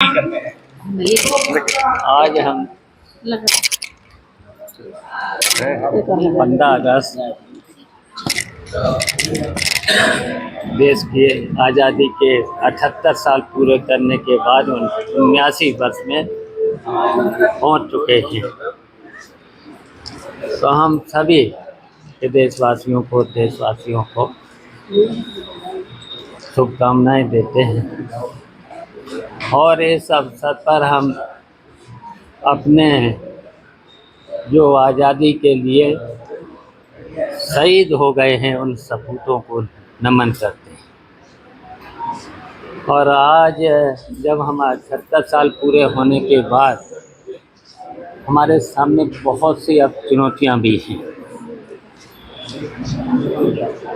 Feel करते हैं? आज हम 15 अगस्त देश की आज़ादी के 78 साल पूरे करने के बाद 79 वर्ष में पहुंच चुके हैं। तो हम सभी के देशवासियों को शुभकामनाएं देते हैं और इस अवसर पर हम अपने जो आज़ादी के लिए शहीद हो गए हैं उन सपूतों को नमन करते हैं। और आज जब हम 78 साल पूरे होने के बाद हमारे सामने बहुत सी अब चुनौतियां भी हैं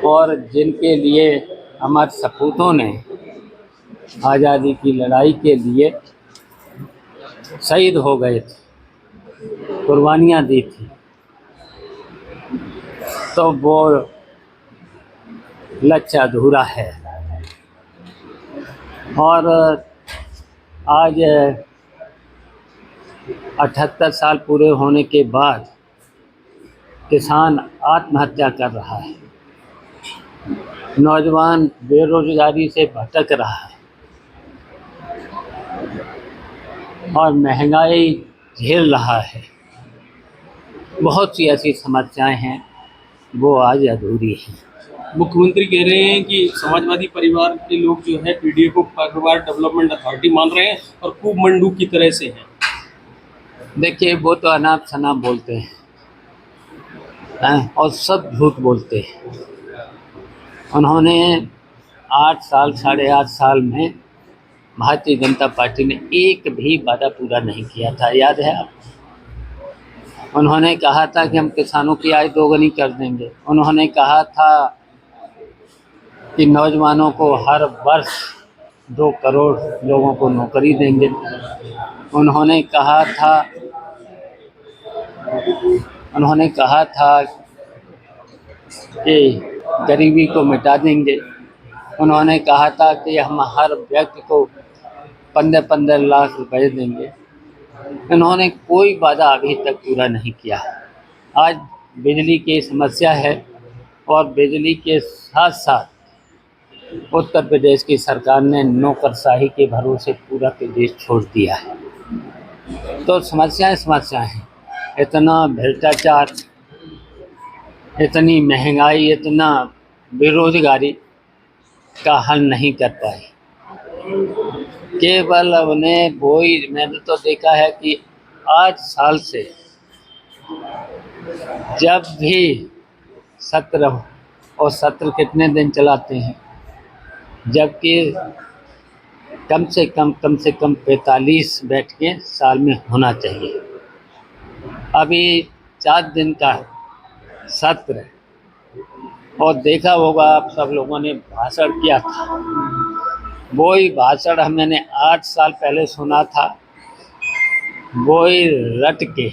और जिनके लिए हमारे सपूतों ने आज़ादी की लड़ाई के लिए शहीद हो गए थे, कुर्बानियाँ दी थी, तो वो लक्ष्य अधूरा है। और आज 78 साल पूरे होने के बाद किसान आत्महत्या कर रहा है, नौजवान बेरोजगारी से भटक रहा है और महंगाई झेल रहा है। बहुत सी ऐसी समस्याएं हैं वो आज अधूरी हैं। मुख्यमंत्री कह रहे हैं कि समाजवादी परिवार के लोग जो है पीडीए को परिवार डेवलपमेंट अथॉरिटी मान रहे हैं और खूब मंडू की तरह से हैं। देखिए, वो तो अनाप शनाप बोलते हैं और सब झूठ बोलते हैं। उन्होंने 8 साल 8.5 साल में भारतीय जनता पार्टी ने एक भी वादा पूरा नहीं किया था, याद है आपको? उन्होंने कहा था कि हम किसानों की आय दोगुनी कर देंगे। उन्होंने कहा था कि नौजवानों को हर वर्ष 2 करोड़ लोगों को नौकरी देंगे। उन्होंने कहा था कि गरीबी को मिटा देंगे। उन्होंने कहा था कि हम हर व्यक्ति को 15-15 लाख रुपए देंगे। इन्होंने कोई वादा अभी तक पूरा नहीं किया। आज बिजली की समस्या है और बिजली के साथ साथ उत्तर प्रदेश की सरकार ने नौकरशाही के भरोसे पूरा प्रदेश छोड़ दिया है। तो समस्याएं हैं। इतना भ्रष्टाचार, इतनी महंगाई, इतना बेरोजगारी का हल नहीं कर पाए। केवल उन्हें वही, मैंने तो देखा है कि 8 साल से जब भी सत्र कितने दिन चलाते हैं, जबकि कम से कम 45 बैठकें साल में होना चाहिए। अभी 4 दिन का सत्र है और देखा होगा आप सब लोगों ने भाषण किया था। वही भाषण मैंने 8 साल पहले सुना था, वही रट के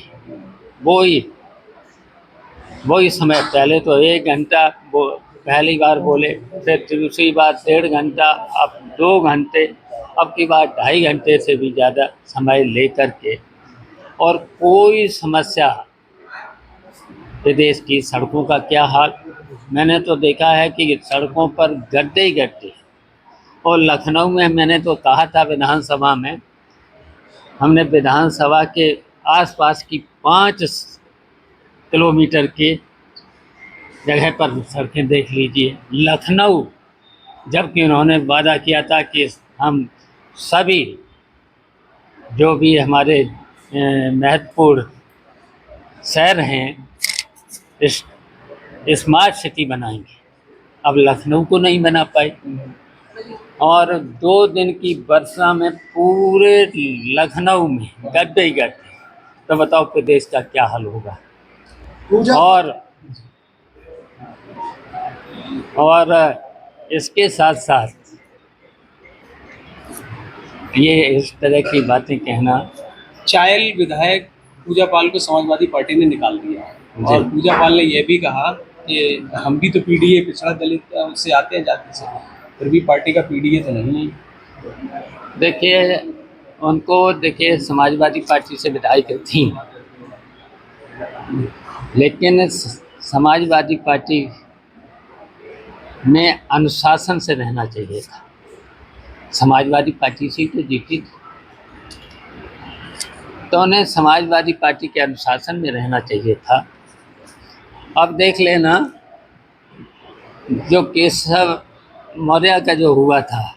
वही समय। पहले तो 1 घंटा पहली बार बोले, फिर दूसरी बार 1.5 घंटा, अब 2 घंटे, अब की बार 2.5 घंटे से भी ज़्यादा समय लेकर के, और कोई समस्या प्रदेश की सड़कों का क्या हाल। मैंने तो देखा है कि सड़कों पर गड्ढे ही गड्ढे। और लखनऊ में मैंने तो कहा था विधानसभा में, हमने विधानसभा के आसपास की 5 किलोमीटर की जगह पर सड़कें देख लीजिए। लखनऊ, जबकि उन्होंने वादा किया था कि हम सभी जो भी हमारे महत्वपूर्ण शहर हैं स्मार्ट सिटी बनाएंगे, अब लखनऊ को नहीं बना पाए। और 2 दिन की वर्षा में पूरे लखनऊ में गड्ढे ही गड्ढे। तो बताओ प्रदेश का क्या हाल होगा। और इसके साथ साथ ये इस तरह की बातें कहना। चायल विधायक पूजा पाल को समाजवादी पार्टी ने निकाल दिया और पूजा पाल ने यह भी कहा कि हम भी तो पीडीए पिछड़ा दलित से आते हैं, जाति से, फिर भी पार्टी का पीडीए तो नहीं है। देखिए, उनको देखिए समाजवादी पार्टी से विधायक थी, लेकिन समाजवादी पार्टी में अनुशासन से रहना चाहिए था। समाजवादी पार्टी से तो जीती थी, तो उन्हें समाजवादी पार्टी के अनुशासन में रहना चाहिए था। अब देख लेना, जो केशव मौर्य का जो हुआ था,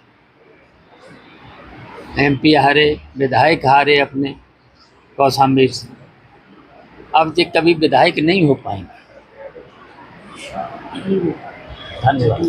MP हारे, विधायक हारे अपने कौशाम्बी से, अब ये कभी विधायक नहीं हो पाएंगे। धन्यवाद।